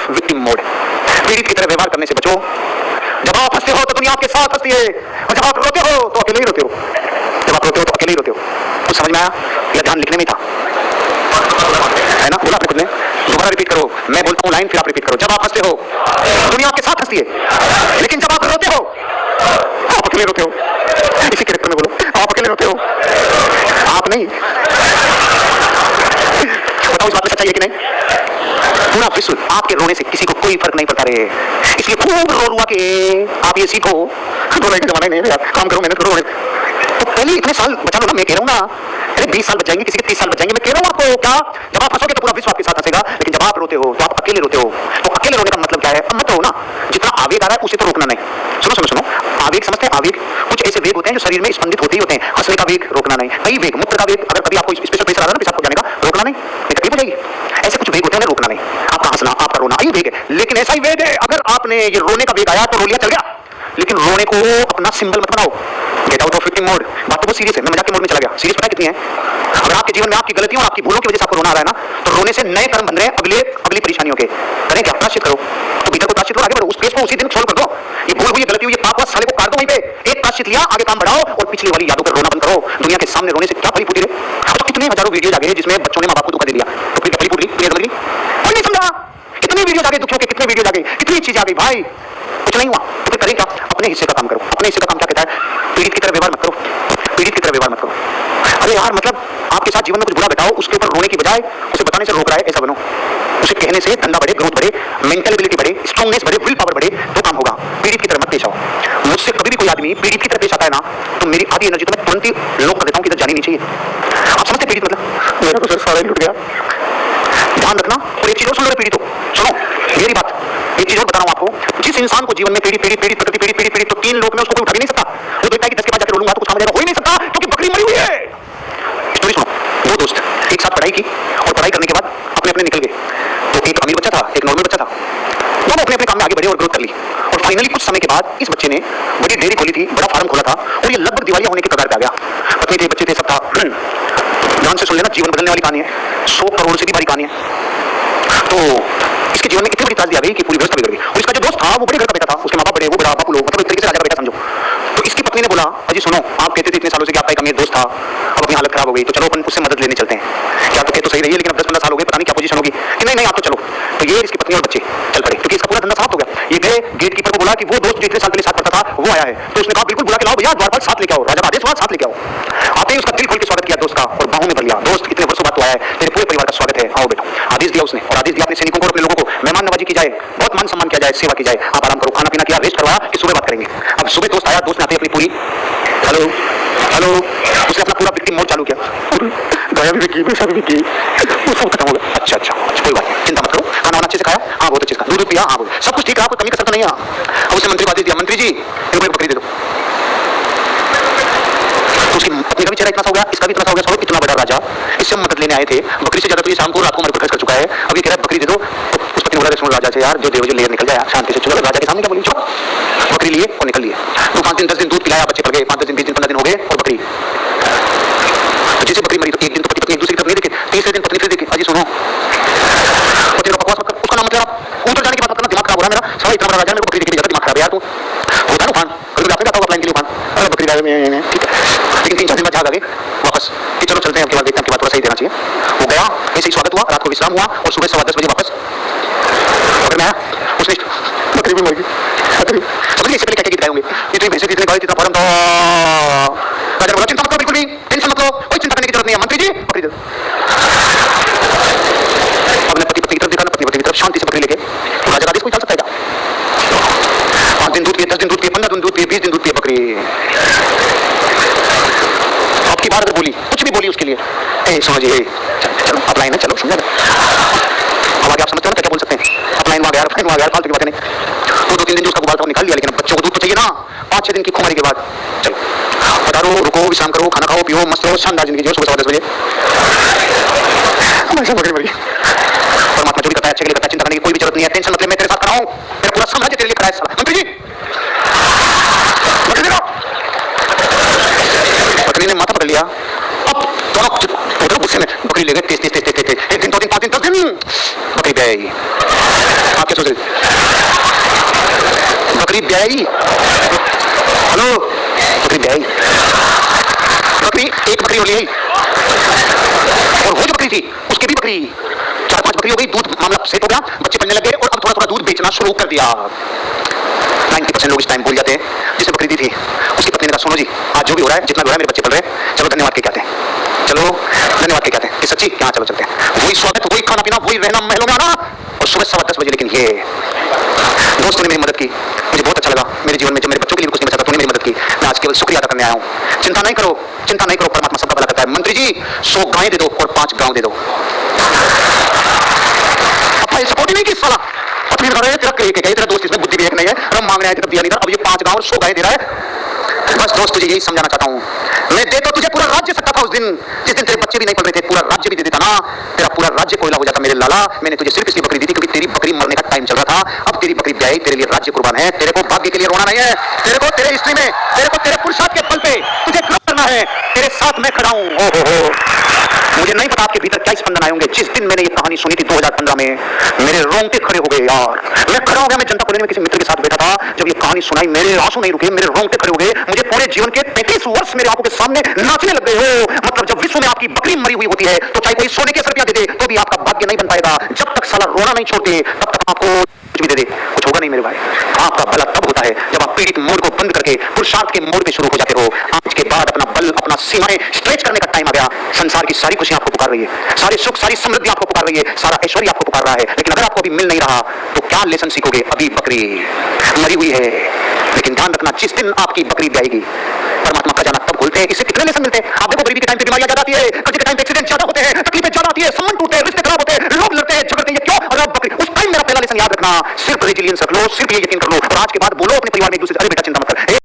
Victim mode. पीड़ित की तरह व्यवहार करने से बचो। जब आप हंसते हो तो दुनिया आपके साथ हंसती है, और जब आप रोते हो तो अकेले ही रोते हो। जब आप रोते हो तो अकेले ही रोते हो। कुछ समझ में आया या ध्यान लिखने में था? है ना? बोला आपने खुद ने, दोबारा रिपीट करो। मैं बोलता हूँ लाइन, फिर आप रिपीट करो। जब आप हंसते हो दुनिया आपके साथ हंसती है, लेकिन जब आप रोते हो आप अकेले रोते हो। इसी कैरेक्टर में बोलो, आप अकेले रोते हो। आप नहीं। बताओ इस बात में सच्चाई है कि नहीं? पूरा विश्व आपके रोने से किसी को कोई फर्क नहीं पड़ता रे। इसलिए खूब रो रुआ के आप ये सीखो, रोने का जमाना नहीं है यार, काम करो, मेहनत करो। तो पहले इतने साल बचा लो ना, मैं कह रहा हूँ ना, अरे 20 साल बच जाएंगे, किसी के 30 साल बच जाएंगे। मैं कह रहा हूँ आपको, क्या जब आप हंसोगे तो पूरा विश्व आपके साथ हंसेगा, लेकिन जब आप रोते हो तो आप अकेले रोते हो। तो अकेले रोने का मतलब क्या है? अब मत रो ना, जितना आवेग आ रहा है उसे तो रोकना नहीं। सुनो सुनो सुनो, आवेग समझते हैं? आवेग कुछ ऐसे वेग होते हैं जो शरीर में स्पंदित होते ही होते हैं। हंसने का वेग रोकना नहीं, कई वेग, मूत्र का वेग, अगर कभी आपको स्पेशल प्रेशर आ रहा है ना पेशाब हो जाने का, रोकना नहीं, तकलीफ हो जाएगी। ऐसे कुछ वेग होते हैं, रोकना नहीं। आपका हंसना, आपका रोना, ये वेग है। लेकिन ऐसा ही वेग है, अगर आपने ये रोने का वेग आया तो रो लिया, चल गया, लेकिन रोने को अपना सिंबल मत बनाओ। Get out of victim mode. बात तो बहुत सीरियस है, मैं मजाक के मोड में चला गया। सीरियस पता कितनी है? अगर आपके जीवन में आपकी गलतियों और आपकी भूलों की वजह से आपको रोना आ रहा है ना, तो रोने से नए कर्म बन रहे हैं अगली परेशानियों के। करें क्या? प्रायश्चित करो। तो भीतर को प्रायश्चित करो, आगे बढ़ो, उस केस को उसी दिन छोड़ कर दो। ये भूल हुई, ये गलती हुई, ये पाप हुआ, साले को काट दो वहीं पे। एक प्रायश्चित लिया, आगे काम बढ़ाओ, और पिछली वाली यादों पर रोना बंद करो। दुनिया के सामने रोने से क्या फली फूटी रे? अब तो कितने हजारों वीडियो आ गए जिसमें बच्चों ने मां बाप को धोखा दे दिया, तो फिर फली फूट गई, समझ गई? कोई नहीं समझा। कितने वीडियो आ गए दुखों के, कितने वीडियो आ गए, कितनी चीजें आ गई भाई, कुछ नहीं हुआ। तो फिर करें क्या? अपने हिस्से का काम करो। अपने हिस्से का काम क्या कहता है? पीड़ित की तरह व्यवहार मत करो। पीड़ित की तरह व्यवहार मत करो। अरे यार, मतलब आपके साथ जीवन में कुछ बुरा घटा हो, उसके ऊपर रोने की बजाय उसे बताने से रोक रहा है, ऐसा बनो। उसे कहने से धंधा बढ़े, ग्रोथ बढ़े, मेंटल एबिलिटी बढ़े, स्ट्रांगनेस बढ़े, विल पावर बढ़े, तो काम होगा। पीड़ित की तरह मत पेश आओ। मुझसे कभी भी कोई आदमी पीड़ित की तरह पेश आता है ना, तो मेरी आधी एनर्जी तो मैं तुरंत ही लॉक कर देता हूं कि इधर जानी नहीं चाहिए। आप समझते पीड़ित मतलब? मेरा तो सर सारा ही लुट गया। ध्यान रखना। और एक चीज और सुन लो पीड़ित हो, सुनो मेरी बात, एक चीज और बता रहा हूं आपको। जिस इंसान को जीवन में पीड़ित प्रकृति पीड़ित, तो 3 लोग में उसको कोई उठा भी नहीं सकता। वो देखता है कि 10 के बाद जाकर रोलूंगा तो कुछ हो जाएगा, हो ही नहीं सकता, क्योंकि बकरी मरी हुई है। स्टोरी सुनो, 2 दोस्त एक साथ पढ़ाई की, और पढ़ाई करने के बाद अपने अपने निकल गए। तो एक अमीर बच्चा था, एक नॉर्मल बच्चा था। दोनों अपने अपने काम में आगे बढ़े और ग्रोथ कर ली। और फाइनली कुछ समय के बाद इस बच्चे ने बड़ी डेयरी खोली थी, बड़ा फार्म खोला था, और ये लगभग दिवालिया होने के कगार पे आ गया। पत्नी थे, बच्चे थे, सब था। ध्यान से सुन लेना, जीवन बदलने वाली कहानी है, 100 करोड़ से भी बड़ी कहानी है। तो इसके जीवन में इतनी बड़ी त्रासदी आ गई कि पूरी व्यवस्था बिगड़ गई। और इसका जो दोस्त था वो बड़े घर का बेटा था, उसके माँ बाप बड़े, वो बड़ा बापू लोग, मतलब एक तरीके से राजा का बेटा समझो। तो इसकी पत्नी ने बोला, अजी सुनो, आप कहते थे इतने सालों से कि आपका एक अमीर दोस्त था, अब अपनी हालत खराब हो गई, तो चलो अपन उससे मदद लेने चलते हैं। क्या तो कह तो सही रही है, लेकिन अब 10-15 साल हो गए, पता नहीं क्या पोजीशन होगी, कि नहीं नहीं आप तो चलो। तो ये इसकी पत्नी और बच्चे चल पड़े, क्योंकि इसका पूरा धंधा समाप्त हो गया। ये गए, गेट कीपर को बोला कि वो दोस्त जो इतने साल पहले साथ पढ़ता था वो आया है। तो उसने कहा बिल्कुल बुला के लाओ भैया, द्वार पर साथ लेके आओ, राजा का आदेश हुआ, साथ लेके आओ। आते ही उसका दिल खोल के स्वागत किया दोस्त का, और बाहों में भर लिया। दोस्त इतने वर्षों बाद तो आया है, तेरे पूरे परिवार का स्वागत है, आओ बेटा। आदेश दिया उसने, और आदेश दिया अपने सैनिकों को और अपने लोगों को, मेहमान नवाजी की जाए, बहुत मान सम्मान किया जाए, सेवा की जाए, आप आराम करो, खाना पीना किया, रेस्ट करवाया कि सुबह बात करेंगे। अब सुबह दोस्त आया, दोस्त ने आते अपनी पूरी हेलो हेलो, उसने अपना पूरा विक्टिम मोड चालू किया, दया भी की, बेशा भी की, वो सब खत्म हो गया। अच्छा कोई बात नहीं, चिंता मत करो, खाना वाना अच्छे से खाया, हाँ बहुत अच्छे से खाया, दूध पिया, हाँ सब कुछ ठीक रहा, कोई कमी कसर तो नहीं है। अब उसने मंत्री को आदेश दिया, मंत्री जी मेरे को एक बकरी दे दो। उसकी पत्नी का भी चेहरा इतना सा हो गया, इसका भी इतना सा हो गया, सब इतना बड़ा राजा, इससे मदद लेने आए थे, बकरी से ज्यादा तो ये शाम को रात को मेरे को खर्च कर चुका है, अभी कह रहा है बकरी दे दो। उस पत्नी बोला, सुनो राजा से यार, जो देव जो लेकर निकल जाए शांति से, चलो राजा के सामने क्या बोली, बकरी लिए और निकल लिए। तो 5 दिन 10 दिन दूध पिलाया, बच्चे पड़ गए, 5 दिन 20 दिन 15 दिन हो गए, और बकरी जैसे बकरी मरी, तो एक दिन तो पति एक दूसरे की तरफ नहीं देखे, तीसरे दिन पत्नी फिर देखे, अजी सुनो पति का बकवास मत कर, उसका नाम क्या ऊपर जाने की बात करना, दिमाग खराब हो रहा है मेरा, साला इतना बड़ा राजा, मेरे को बकरी दिखने जाता, दिमाग खराब है यार। तू होता है ना फान, कभी आपने जाता होगा अप्लाई के लिए फान, अरे बकरी गाय में, ठीक है, लेकिन 3-4 दिन बाद झाग आ गए वापस कि चलो चलते हैं, अब देखते हैं, बात थोड़ा सही देना चाहिए। वो गया, ऐसे ही स्वागत हुआ, रात को विश्राम हुआ, और सुबह 10:15 बजे वापस पकड़ में आया, उसने बकरी भी मर गई। बकरी समझ गए, इससे पहले क्या गीत गाए होंगे, इतनी भैंसे इतने गाय, इतना फार्म था। राजा बोला, चिंता मत करो, बिल्कुल भी टेंशन मत लो, कोई चिंता करने की जरूरत नहीं है, मंत्री जी बकरी दे दो। अपने पति की तरफ देखा ना, पत्नी की तरफ, शांति से बकरी लेके, तो राजा का आदेश कोई चल सकता है क्या? 5 दिन दूध पिए, 10 दिन दूध पिए, 15 दिन दूध पिए, 20 दिन दूध पिए बकरी। आपकी बात अगर बोली, कुछ भी बोली उसके लिए, सुनो जी, चलो अपलाइन है, चलो समझा अब आगे आप समझते हो ना क्या बोल सकते हैं, अपलाइन वहाँ गया, फालतू की बातें नहीं। तो 2-3 दिन जो उसका गुबार था निकाल लिया, लेकिन बच्चों को दूध तो चाहिए ना, 5-6 दिन की खुमारी के बाद चलो पधारो, रुको, विश्राम करो, खाना खाओ, पियो, मस्त रहो, शानदार जिंदगी जियो, सुबह 10 बजे बकरी मरी। परमात्मा जो भी करता है अच्छे के लिए करता है, चिंता करने की कोई भी जरूरत नहीं है, टेंशन मत ले, मैं तेरे साथ खड़ा हूं, मेरा पूरा साम्राज्य तेरे लिए खड़ा है। साला मंत्री जी बकरी दे दो। बकरी ने माथा पकड़ लिया, अब दोनों गुस्से में बकरी ले गए, तेज 1 दिन 2 दिन 5 दिन 10 दिन बकरी गई। आप क्या सोच रहे? बकरी ब्याई, हेलो, बकरी ब्याई, बकरी एक बकरी और ले आई, और वो जो बकरी थी उसकी भी बकरी 4-5 बकरी हो गई, दूध मामला सेट हो गया, बच्चे बनने लगे और अब थोड़ा थोड़ा दूध बेचना शुरू कर दिया। 90% लोग इस टाइम भूल जाते हैं। जिसने बकरी दी थी उसकी पत्नी ने कहा सुनो जी, आज जो भी हो रहा है, जितना भी हो रहा है, मेरे बच्चे पल रहे हैं, चलो धन्यवाद के कहते हैं, चलो धन्यवाद के कहते हैं, ये सच्ची क्या, चलो चलते हैं, वही स्वागत, वही खाना पीना, वही रहना महलों में आना, और सुबह 10:15 बजे। लेकिन ये दोस्तों ने मेरी मदद की, मुझे बहुत अच्छा लगा। मेरे जीवन में जब मेरे बच्चों के लिए कुछ नहीं बचा था, तूने मेरी मदद की, मैं आज केवल शुक्रिया अदा करने आया हूँ। चिंता नहीं करो, चिंता नहीं करो, परमात्मा सबका भला करता है। मंत्री जी 100 गायें दे दो और 5 गांव दे दो। अपना ये सपोर्ट ही नहीं की साला, अपनी तेरा दोस्त इसमें बुद्धि भी एक नहीं है, रम मांगने आए थे तब दिया नहीं था, अब ये 5 गांव और 100 गायें दे रहा है। बस दोस्त तुझे यही समझाना चाहता हूँ, मैं दे तो तुझे पूरा राज्य सकता था उस दिन, जिस दिन तेरे बच्चे भी नहीं पढ़ रहे थे, पूरा राज्य भी दे देता ना, तेरा पूरा राज्य कोयला हो जाता मेरे लाला। मैंने तुझे सिर्फ इसलिए बकरी दी थी क्योंकि तेरी बकरी मरने का टाइम चल रहा था। अब तेरी बकरी ब्याई, तेरे लिए राज्य कुर्बान है। तेरे को भाग्य के लिए रोना नहीं है, तेरे को तेरे हिस्ट्री में, तेरे को तेरे पुरुषार्थ के बल पे तुझे ग्रो करना है। तेरे साथ मैं खड़ा हूँ। मुझे नहीं पता आपके भीतर क्या स्पंदन आए होंगे। जिस दिन मैंने ये कहानी सुनी थी 2015 में, मेरे रोंगटे खड़े हो गए यार। मैं खड़ा हो गया, मैं जनता कॉलोनी में किसी मित्र के साथ बैठा था, जब ये कहानी सुनाई मेरे आंसू नहीं रुके, मेरे रोंगटे खड़े हो गए। मुझे पूरे जीवन के 35 वर्ष मेरे आंखों के सामने नाचने लग गए हो। मतलब जब विश्व में आपकी बकरी मरी हुई होती है तो चाहे कोई सोने के रुपया दे दे तो भी आपका भाग्य नहीं बन पाएगा। जब तक साला रोना नहीं छोड़ते तब तक आपको कुछ भी दे दे कुछ होगा नहीं मेरे भाई। आपका भला तब होता है जब आप पीड़ित मोड़ को बंद करके पुरुषार्थ के मोड़ में शुरू हो जाते हो। आज के बाद अपना बल, अपना सीमाएं स्ट्रेच करने का टाइम आ गया। संसार की सारी खुशियां आपको पुकार रही है, सारे सुख, सारी समृद्धि आपको पुकार रही है, सारा ऐश्वर्य आपको पुकार रहा है। लेकिन अगर आपको अभी मिल नहीं रहा तो क्या लेसन सीखोगे? अभी बकरी मरी हुई है। लेकिन ध्यान रखना, जिस दिन आपकी बकरी ब्याएगी परमात्मा का जाना तब खोलते हैं। इससे कितने लेसन मिलते हैं? आप देखो गरीबी के टाइम पे बीमारियां ज्यादा आती है, कर्ज के टाइम पे एक्सीडेंट ज्यादा होते हैं, तकलीफें ज्यादा आती है, संबंध टूटते हैं, रिश्ते खराब होते हैं, लोग लड़ते हैं, झगड़ते हैं। क्यों? और बकरी उस टाइम मेरा पहला लेसन याद रखना, सिर्फ रेजिलियंस रख लो, सिर्फ ये यकीन कर लो। और आज के बाद बोलो अपने परिवार में एक दूसरे से, अरे बेटा चिंता मत कर,